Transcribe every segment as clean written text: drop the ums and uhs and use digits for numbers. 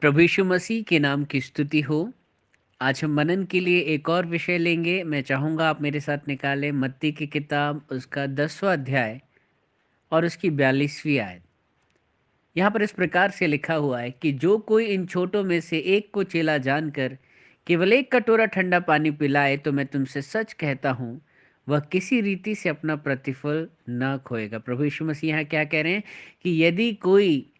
प्रभु यीशु मसीह के नाम की स्तुति हो। आज हम मनन के लिए एक और विषय लेंगे। मैं चाहूँगा आप मेरे साथ निकालें मत्ती की किताब उसका 10वां अध्याय और उसकी 42वीं आयत। यहाँ पर इस प्रकार से लिखा हुआ है कि जो कोई इन छोटों में से एक को चेला जानकर केवल एक कटोरा ठंडा पानी पिलाए तो मैं तुमसे सच कहता हूँ वह किसी रीति से अपना प्रतिफल न खोएगा। प्रभु यीशु मसीह यहाँ क्या कह रहे हैं कि यदि कोई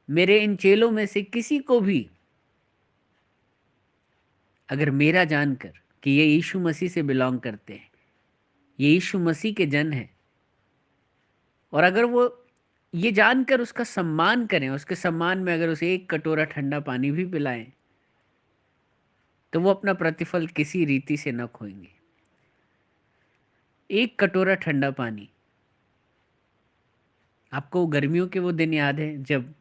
मेरे इन चेलों में से किसी को भी अगर मेरा जानकर कि ये यीशु मसीह से बिलोंग करते हैं, ये यीशु मसीह के जन हैं, और अगर वो ये जानकर उसका सम्मान करें, उसके सम्मान में अगर उसे एक कटोरा ठंडा पानी भी पिलाएं, तो वो अपना प्रतिफल किसी रीति से न खोएंगे। एक कटोरा ठंडा पानी। आपको गर्मियों के वो दिन याद है जब,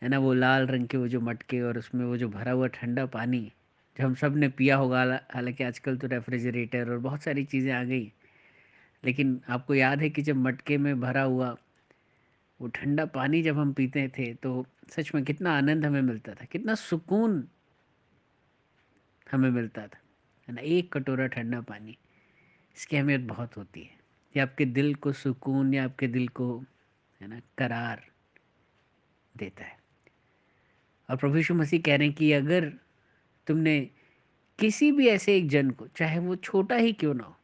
है ना, वो लाल रंग के वो जो मटके और उसमें वो जो भरा हुआ ठंडा पानी जो हम सब ने पिया होगा। हालांकि आजकल तो रेफ्रिजरेटर और बहुत सारी चीज़ें आ गई, लेकिन आपको याद है कि जब मटके में भरा हुआ वो ठंडा पानी जब हम पीते थे तो सच में कितना आनंद हमें मिलता था, कितना सुकून हमें मिलता था, है ना। एक कटोरा ठंडा पानी, इसकी अहमियत बहुत होती है। ये आपके दिल को सुकून या आपके दिल को, है ना, करार देता है। और प्रभु यीशु मसीह कह रहे हैं कि अगर तुमने किसी भी ऐसे एक जन को, चाहे वो छोटा ही क्यों ना हो,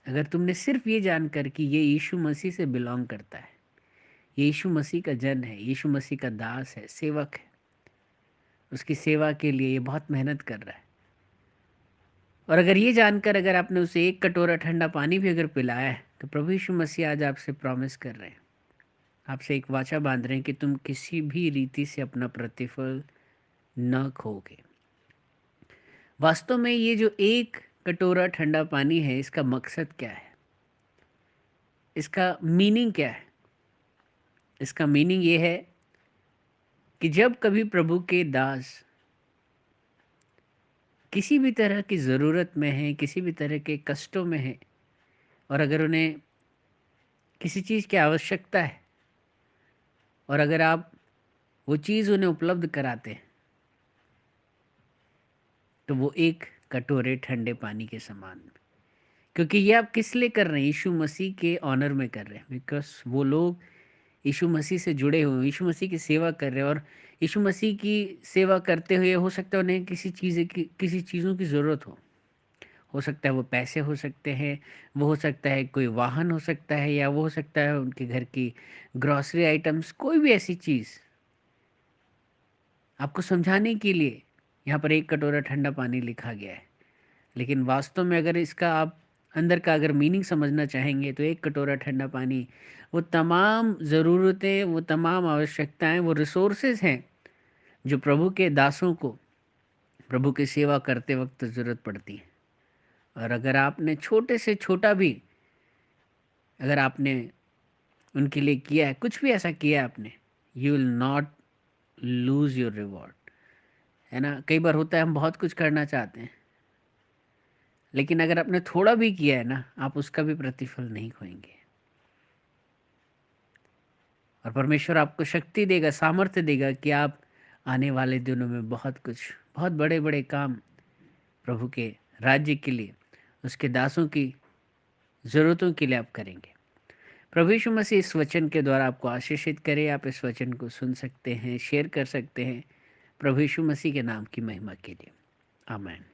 अगर तुमने सिर्फ ये जानकर कि ये यीशु मसीह से बिलोंग करता है, ये यीशु मसीह का जन है, यीशु मसीह का दास है, सेवक है, उसकी सेवा के लिए ये बहुत मेहनत कर रहा है, और अगर ये जानकर अगर आपने उसे एक कटोरा ठंडा पानी भी अगर पिलाया है, तो प्रभु यीशु मसीह आज आपसे प्रॉमिस कर रहे हैं, आपसे एक वाचा बांध रहे हैं कि तुम किसी भी रीति से अपना प्रतिफल न खोगे। वास्तव में ये जो एक कटोरा ठंडा पानी है, इसका मकसद क्या है, इसका मीनिंग क्या है? इसका मीनिंग ये है कि जब कभी प्रभु के दास किसी भी तरह की ज़रूरत में हैं, किसी भी तरह के कष्टों में हैं, और अगर उन्हें किसी चीज़ की आवश्यकता है और अगर आप वो चीज़ उन्हें उपलब्ध कराते हैं, तो वो एक कटोरे ठंडे पानी के समान। क्योंकि ये आप किस लिए कर रहे हैं? यीशु मसीह के ऑनर में कर रहे हैं, बिकॉज वो लोग यीशु मसीह से जुड़े हुए हैं, यीशु मसीह की सेवा कर रहे हैं, और यीशु मसीह की सेवा करते हुए हो सकता है उन्हें किसी चीज़ों की ज़रूरत हो सकता है वो पैसे हो सकते हैं, वो हो सकता है कोई वाहन हो सकता है, या वो हो सकता है उनके घर की ग्रॉसरी आइटम्स, कोई भी ऐसी चीज़ आपको समझाने के लिए यहाँ पर एक कटोरा ठंडा पानी लिखा गया है। लेकिन वास्तव में अगर इसका आप अंदर का अगर मीनिंग समझना चाहेंगे, तो एक कटोरा ठंडा पानी वो तमाम ज़रूरतें, वो तमाम आवश्यकताएं, वो रिसोर्सेज हैं जो प्रभु के दासों को प्रभु की सेवा करते वक्त ज़रूरत पड़ती है। और अगर आपने छोटे से छोटा भी अगर आपने उनके लिए किया है, कुछ भी ऐसा किया है आपने, you will not lose your reward, है ना। कई बार होता है हम बहुत कुछ करना चाहते हैं, लेकिन अगर आपने थोड़ा भी किया है ना, आप उसका भी प्रतिफल नहीं खोएंगे। और परमेश्वर आपको शक्ति देगा, सामर्थ्य देगा कि आप आने वाले दिनों में बहुत कुछ, बहुत बड़े बड़े काम प्रभु के राज्य के लिए, उसके दासों की ज़रूरतों के लिए आप करेंगे। प्रभु यीशु मसीह इस वचन के द्वारा आपको आशीषित करे। आप इस वचन को सुन सकते हैं, शेयर कर सकते हैं, प्रभु यीशु मसीह के नाम की महिमा के लिए। आमीन।